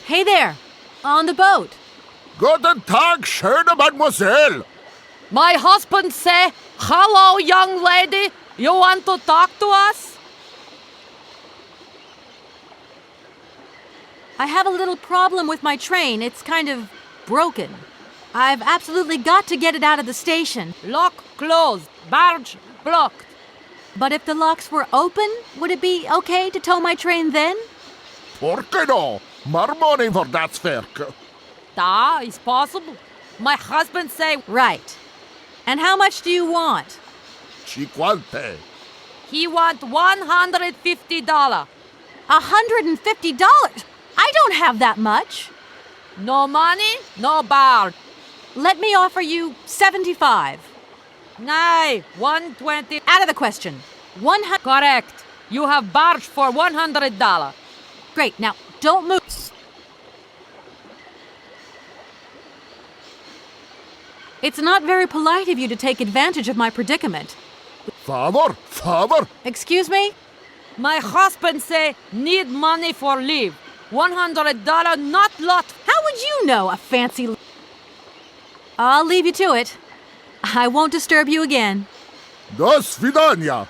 Hey there, on the boat. Guten Tag, schöne Mademoiselle. My husband say, "Hello, young lady. You want to talk to us?" I have a little problem with my train. It's kind of broken. I've absolutely got to get it out of the station. Lock closed. Barge blocked. But if the locks were open, would it be okay to tow my train then? Por que no? More money for that werk. Da, it's possible. My husband say Right. And how much do you want? Cinquante. he want $150. $150? I don't have that much. No money, no barge. Let me offer you 75. Nay, 120. Out of the question. 100. Correct. You have barge for $100. Great. Now, don't move. It's not very polite of you to take advantage of my predicament. Favor. Excuse me? My husband say need money for leave. $100, not lot. How would you know, a fancy... I'll leave you to it. I won't disturb you again. До свидания.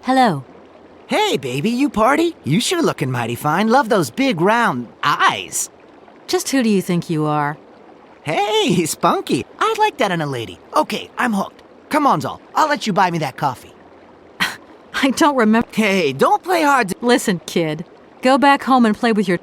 Hello. Hey, baby, you party? You sure looking mighty fine. Love those big, round eyes. Just who do you think you are? Hey, spunky. I'd like that in a lady. Okay, I'm hooked. Come on, Zol. I'll let you buy me that coffee. I don't remember... Hey, don't play hard to... Listen, kid. Go back home and play with your...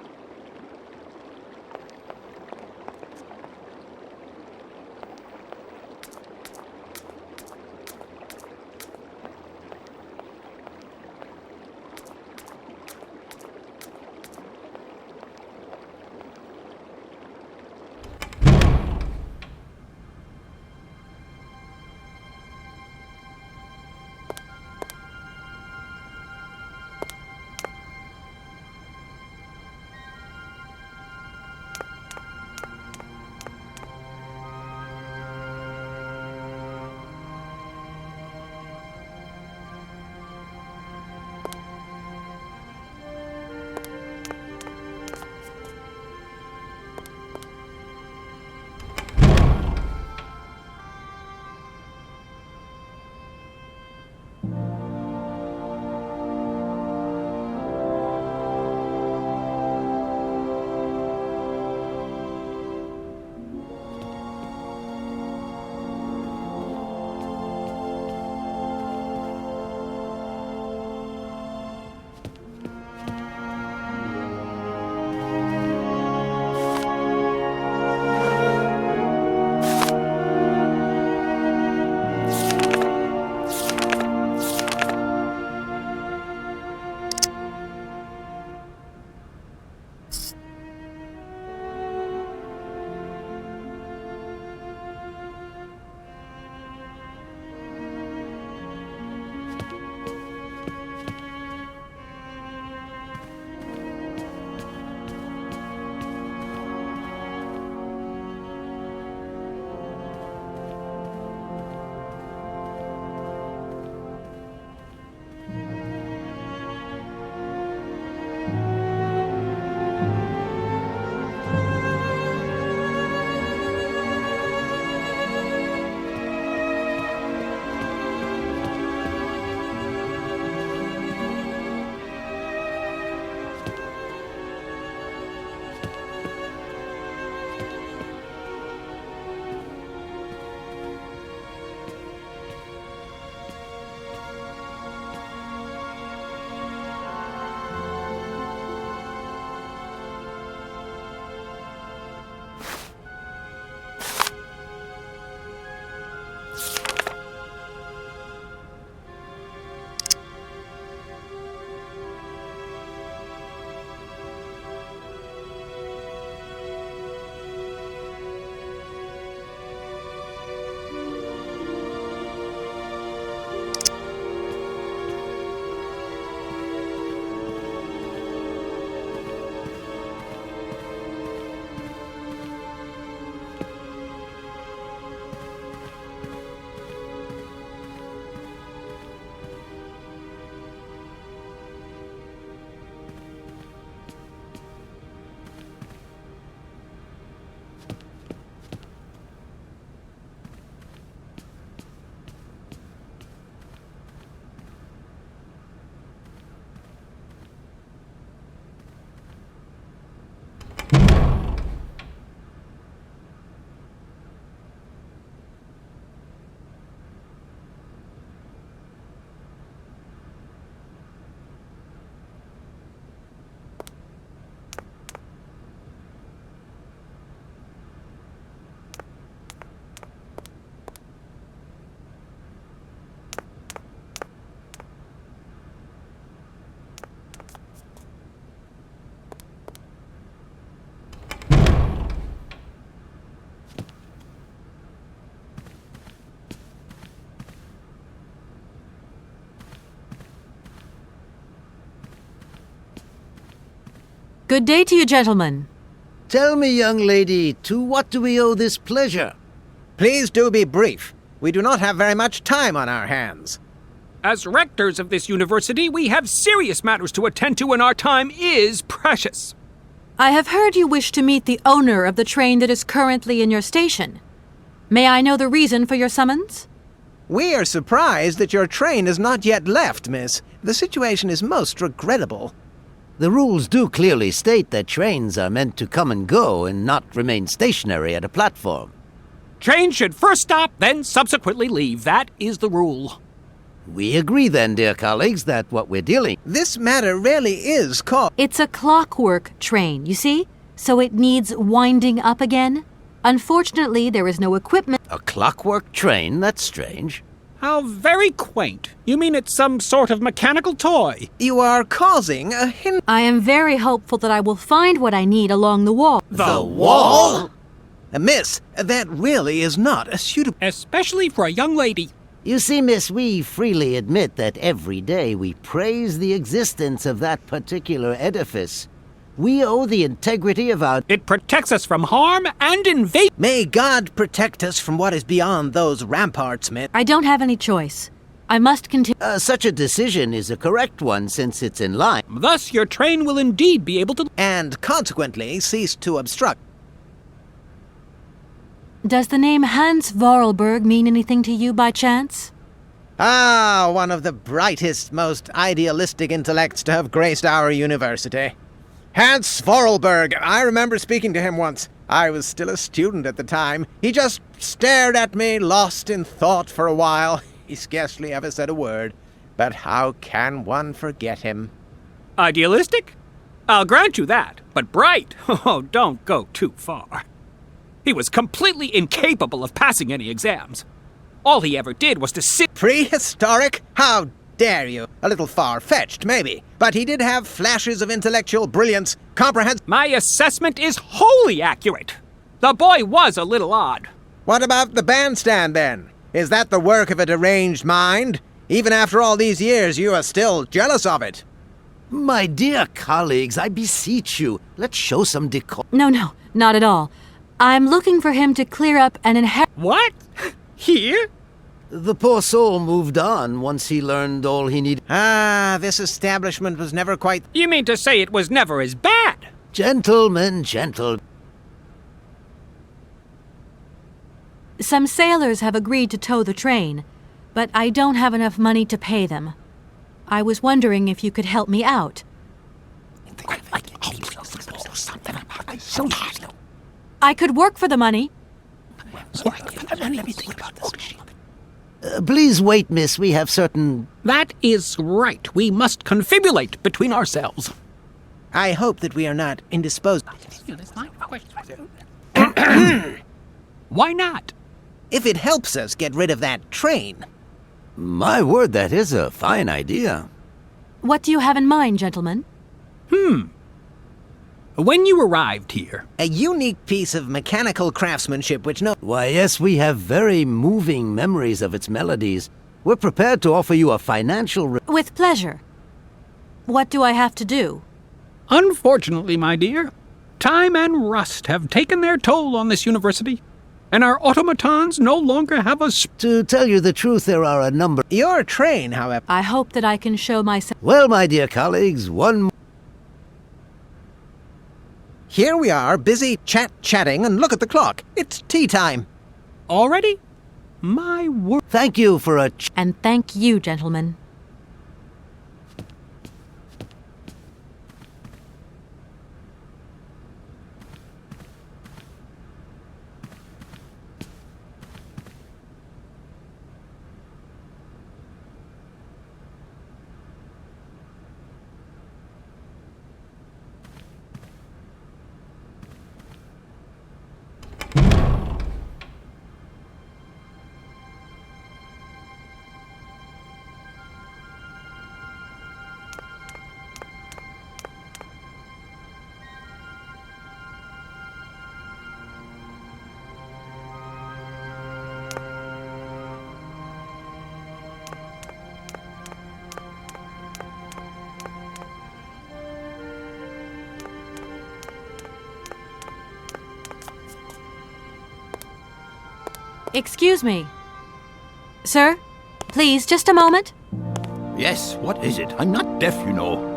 Good day to you, gentlemen. Tell me, young lady, to what do we owe this pleasure? Please do be brief. We do not have very much time on our hands. As rectors of this university, we have serious matters to attend to, and our time is precious. I have heard you wish to meet the owner of the train that is currently in your station. May I know the reason for your summons? We are surprised that your train has not yet left, miss. The situation is most regrettable. The rules do clearly state that trains are meant to come and go and not remain stationary at a platform. Trains should first stop, then subsequently leave. That is the rule. We agree then, dear colleagues, that what we're dealing... This matter really is called... It's a clockwork train, you see? So it needs winding up again. Unfortunately, there is no equipment. A clockwork train? That's strange. How very quaint. You mean it's some sort of mechanical toy? You are causing a hindrance. I am very hopeful that I will find what I need along the wall. The wall? Miss, that really is not a suitable... Especially for a young lady. You see, miss, we freely admit that every day we praise the existence of that particular edifice. We owe the integrity of our... It protects us from harm and invasion. May God protect us from what is beyond those ramparts, miss. I don't have any choice. I must continue. Such a decision is a correct one since it's in line. Thus, your train will indeed be able to... And consequently cease to obstruct. Does the name Hans Vorarlberg mean anything to you by chance? Ah, one of the brightest, most idealistic intellects to have graced our university. Hans Vorarlberg. I remember speaking to him once. I was still a student at the time. He just stared at me, lost in thought for a while. He scarcely ever said a word. But how can one forget him? Idealistic? I'll grant you that. But bright? Oh, don't go too far. He was completely incapable of passing any exams. All he ever did was to sit... Prehistoric? How dare you? A little far-fetched, maybe. But he did have flashes of intellectual brilliance, My assessment is wholly accurate. The boy was a little odd. What about the bandstand, then? Is that the work of a deranged mind? Even after all these years, you are still jealous of it. My dear colleagues, I beseech you, let's show some decorum. No, not at all. I'm looking for him to clear up an What? Here? The poor soul moved on once he learned all he needed. Ah, this establishment was never quite... You mean to say it was never as bad? Gentlemen, gentle. Some sailors have agreed to tow the train, but I don't have enough money to pay them. I was wondering if you could help me out. I could work for the money. Please wait, miss. We have certain... That is right. We must confibulate between ourselves. I hope that we are not indisposed. Why not? If it helps us get rid of that train. My word, that is a fine idea. What do you have in mind, gentlemen? When you arrived here... A unique piece of mechanical craftsmanship which no... Why, yes, we have very moving memories of its melodies. We're prepared to offer you a financial... With pleasure. What do I have to do? Unfortunately, my dear, time and rust have taken their toll on this university, and our automatons no longer have a... To tell you the truth, there are a number... Your train, however... I hope that I can show myself... Well, my dear colleagues, one... Here we are, busy chatting, and look at the clock. It's tea time. Already? My word. Thank you for a... And thank you, gentlemen. Excuse me. Sir, please, just a moment. Yes, what is it? I'm not deaf, you know.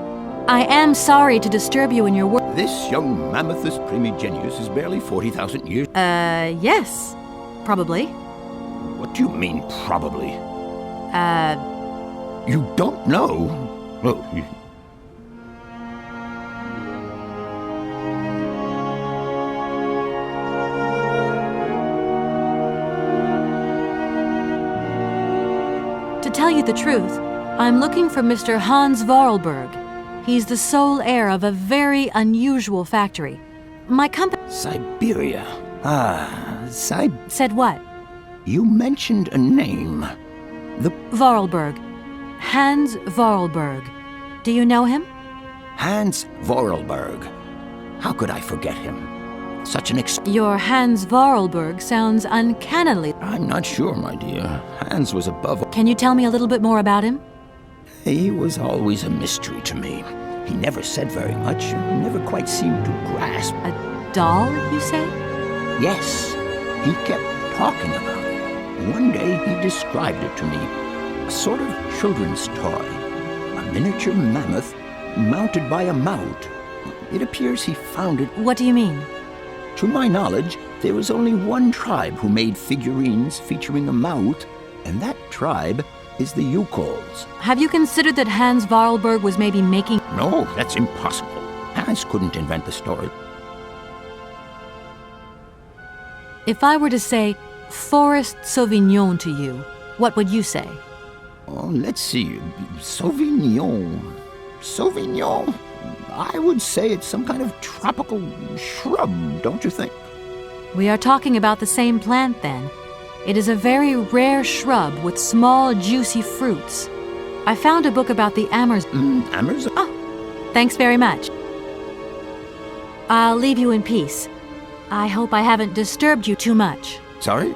I am sorry to disturb you in your work. This young mammothus primigenius is barely 40,000 years. Yes. Probably. What do you mean, probably? You don't know? Oh, To tell you the truth, I'm looking for Mr. Hans Vorarlberg. He's the sole heir of a very unusual factory. My company Syberia. said what? You mentioned a name. Vorarlberg. Hans Vorarlberg. Do you know him? Hans Vorarlberg. How could I forget him? Such an Your Hans Vorarlberg sounds uncannily. I'm not sure, my dear. Hans was above. Can you tell me a little bit more about him? He was always a mystery to me. He never said very much, and never quite seemed to grasp. A doll, you say? Yes, he kept talking about it. One day he described it to me. A sort of children's toy. A miniature mammoth mounted by a mount. It appears he found it. What do you mean? To my knowledge, there was only one tribe who made figurines featuring a mount, and that tribe is the Yukols. Have you considered that Hans Vorarlberg was maybe making... No, that's impossible. Hans couldn't invent the story. If I were to say Forest Sauvignon to you, what would you say? Oh, let's see. Sauvignon. Sauvignon? I would say it's some kind of tropical shrub, don't you think? We are talking about the same plant, then. It is a very rare shrub with small, juicy fruits. I found a book about the Amazon. Amazon? Oh, thanks very much. I'll leave you in peace. I hope I haven't disturbed you too much. Sorry?